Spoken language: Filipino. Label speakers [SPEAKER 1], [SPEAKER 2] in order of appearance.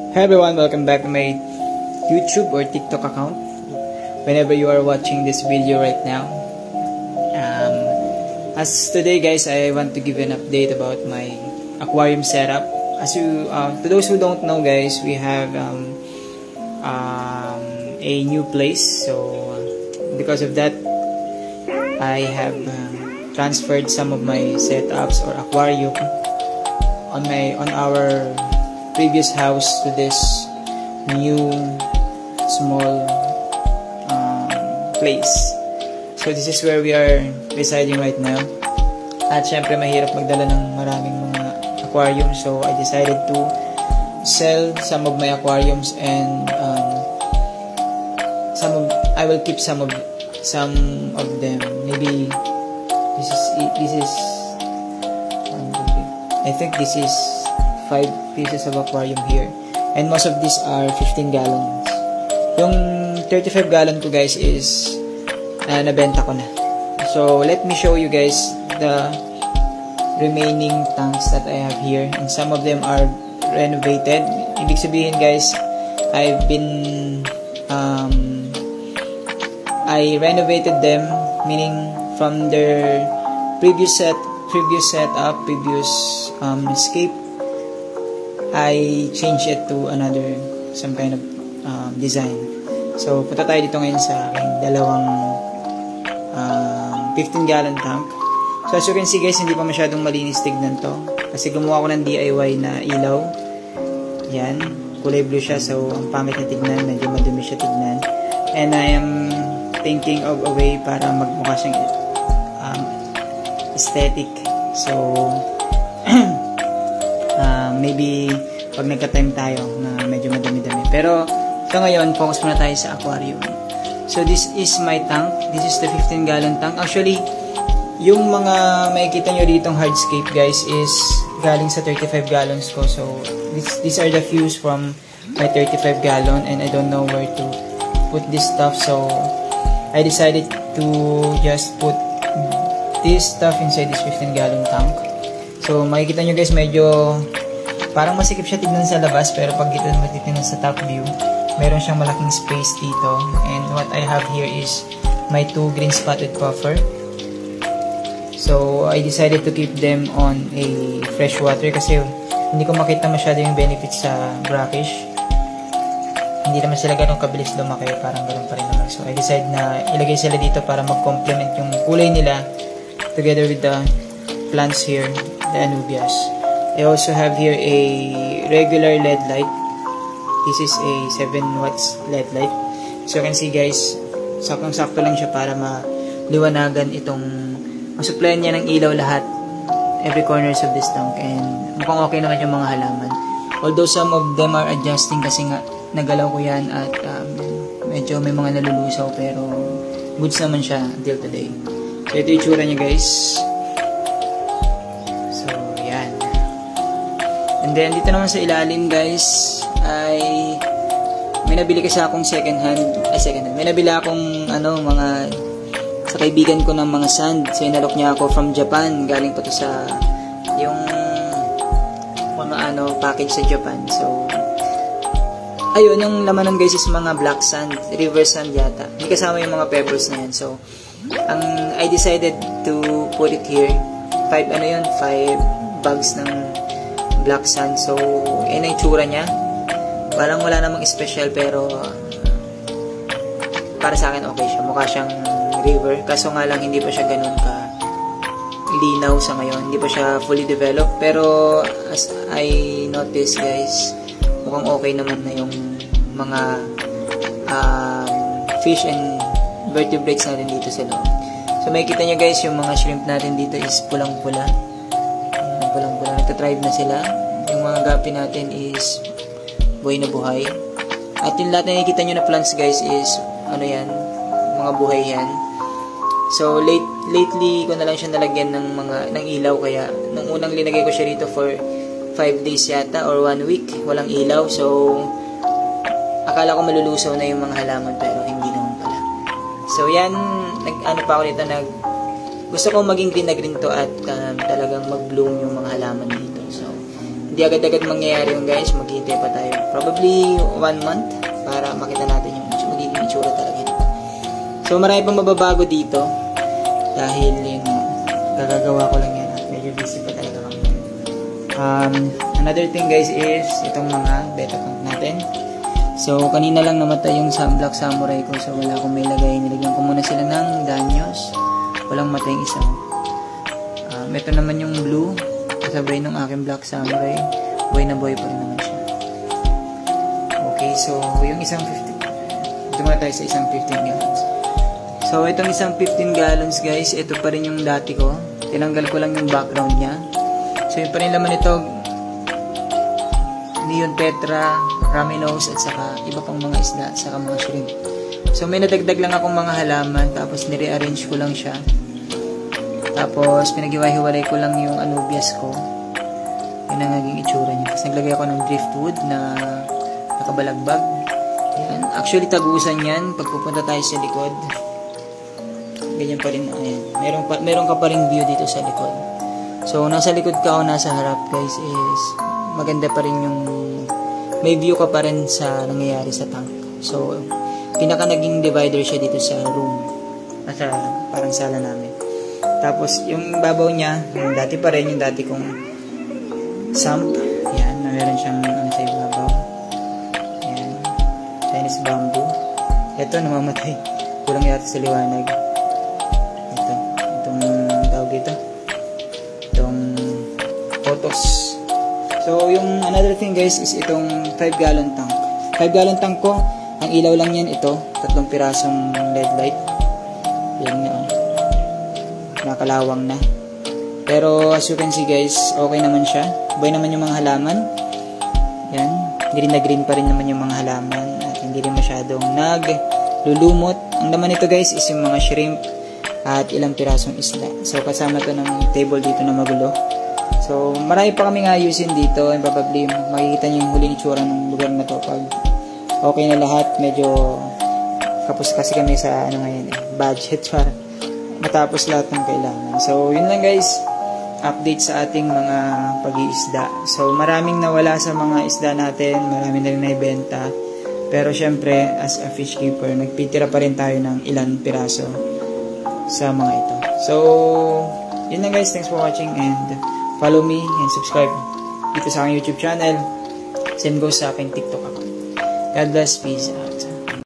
[SPEAKER 1] Hi everyone, welcome back to my YouTube or TikTok account. Whenever you are watching this video right now, as today guys, I want to give you an update about my aquarium setup. As you, to those who don't know guys, we have a new place. So because of that, I have transferred some of my setups or aquarium on our previous house to this new small place. So this is where we are residing right now. At syempre mahirap magdala ng maraming mga aquarium, so I decided to sell some of my aquariums and I will keep some of them. Maybe this is I think this is 5 pieces of aquarium here, and most of these are 15 gallons. Yung 35 gallon ko guys is nabenta ko na. So let me show you guys the remaining tanks that I have here, and some of them are renovated. Ibig sabihin guys, I renovated them, meaning from their previous setup, previous escape, I changed it to some kind of design. So punta tayo dito ngayon sa aking dalawang 15 gallon tank. So as you can see guys, hindi pa masyadong malinis tignan to, kasi gumawa ko ng DIY na ilaw. Yan, kulay blue siya, so ang pangit na tignan, medyo madumi siya tignan. And I am thinking of a way para magmukha siyang aesthetic. So maybe pag nagka-time tayo na medyo madami-dami. Pero so ngayon, focus muna tayo sa aquarium. So this is my tank. This is the 15 gallon tank. Actually, yung mga makikita nyo ditong hardscape guys is galing sa 35 gallons ko. So these are the views from my 35 gallon, and I don't know where to put this stuff. So I decided to just put this stuff inside this 15 gallon tank. So makikita nyo guys, medyo parang masikip siya tignan sa labas, pero pag dito matitignan sa top view, meron siyang malaking space dito. And what I have here is my 2 green spotted puffer. So I decided to keep them on a fresh water kasi hindi ko makita masyado yung benefits sa brackish. Hindi naman sila ganun kabilis lumaki, parang ganun pa rin naman. So I decided na ilagay sila dito para mag-complement yung kulay nila together with the plants here, the anubias. I also have here a regular LED light. This is a 7 watts LED light. So you can see guys, saktong-sakto lang siya para maliwanagan itong masuplayan niya ng ilaw lahat, every corners of this tank, and mukhang okay naman yung mga halaman. Although some of them are adjusting kasi nga nagalaw ko yan at medyo may mga nalulusaw, pero goods naman siya until today. So ito yung itsura niya guys. So yan. And then dito naman sa ilalim guys ay may nabili kasi akong may nabili akong mga sa kaibigan ko ng mga sand. So inalok niya ako from Japan, galing pa to sa yung mga package sa Japan. So ayun, yung laman ng guys is mga black sand, river sand yata. Hindi kasama yung mga pebbles na yan. So I decided to put it here. 5 bags ng black sand. So yun ang itsura niya. Parang wala namang special, pero para sa akin okay siya. Mukha siyang river, kaso nga lang hindi pa siya ganun ka linaw sa ngayon. Hindi pa siya fully developed, pero as I noticed guys, mukhang okay naman na yung mga fish and vertebrates natin dito sa loob. So makikita nyo guys, yung mga shrimp natin dito is pulang-pula. Pulang-pula, nagtatribe na sila. Yung mga gapi natin is buhay na buhay. At yung lahat na nakikita nyo na plants guys is mga buhay yan. So lately ko na lang siya nalagyan ng ilaw, kaya nung unang linagay ko siya rito for 5 days yata or 1 week, walang ilaw. So akala ko malulusaw na yung mga halaman, pero hindi naman pala. So yan, gusto ko maging green na green to at talagang mag-bloom yung mga halaman dito. So hindi hindi agad-agad mangyayari yung guys. Maghihintay pa tayo. Probably 1 month para makita natin yung magiging itsura talaga nito. So marami pang mababago dito dahil yung gagagawa ko lang yan at medyo busy pa talaga kami. Another thing guys is itong mga beta account natin. So kanina lang namatay yung Black Samurai ko, so wala akong may lagay. Nilagyan ko muna sila ng danyos. Walang matay yung isa. Ito naman yung blue kasabay nung aking Black Samurai. Boy na boy pa rin naman siya. Okay, so yung isang 15. Ito muna tayo sa isang 15 gallons. So itong isang 15 gallons guys, ito pa rin yung dati ko. Tinanggal ko lang yung background niya. So yun pa rin naman ito, neon tetra, raminos, at saka iba pang mga isda, at saka mga shrimp. So may nadagdag lang akong mga halaman, tapos nire-arrange ko lang siya. Tapos pinag-hiwa-hiwalay ko lang yung anubias ko. Yun ang naging itsura niya. Tapos naglagay ako ng driftwood na nakabalagbag. Yan. Actually tagusan yan pag pupunta tayo sa likod. Ganyan pa rin. Ayan. Meron ka pa rin view dito sa likod. So nasa likod ka o nasa harap guys is maganda pa rin yung may view ka pa rin sa nangyayari sa tank. So pinaka naging divider siya dito sa room. Nasa parang sala namin. Tapos, yung babaw niya, yung dati pa rin, yung dati kong sump. Yan, na meron siyang sa ibabaw. Yan, Chinese bamboo. Ito, namamatay. Kulang yata sa liwanag. Ito, itong tawag ito. Itong photos. So, yung another thing guys is itong 5-gallon tank. 5-gallon tank ko, ang ilaw lang yan ito. 3 pirasong LED light. Yan nga. Nakalawang na. Pero as you can see guys, okay naman siya. Buhay naman yung mga halaman. Yan. Green na green pa rin naman yung mga halaman. At hindi rin masyadong naglulumot. Ang naman nito guys is yung mga shrimp at ilang pirasong isda. So kasama to ng table dito na magulo. So marami pa kaming ayusin dito. And probably makikita nyo yung huling itsura ng lugar na to pag okay na lahat. Medyo kapos kasi kami sa ano ngayon budget para matapos lahat ng kailangan. So, yun lang guys. Update sa ating mga pag-iisda. So, maraming nawala sa mga isda natin. Maraming na rin naibenta. Pero, syempre, as a fish keeper, nagpitira pa rin tayo ng ilan piraso sa mga ito. So, yun lang guys. Thanks for watching and follow me and subscribe dito sa aking YouTube channel. Same goes sa aking TikTok account. God bless. Peace out.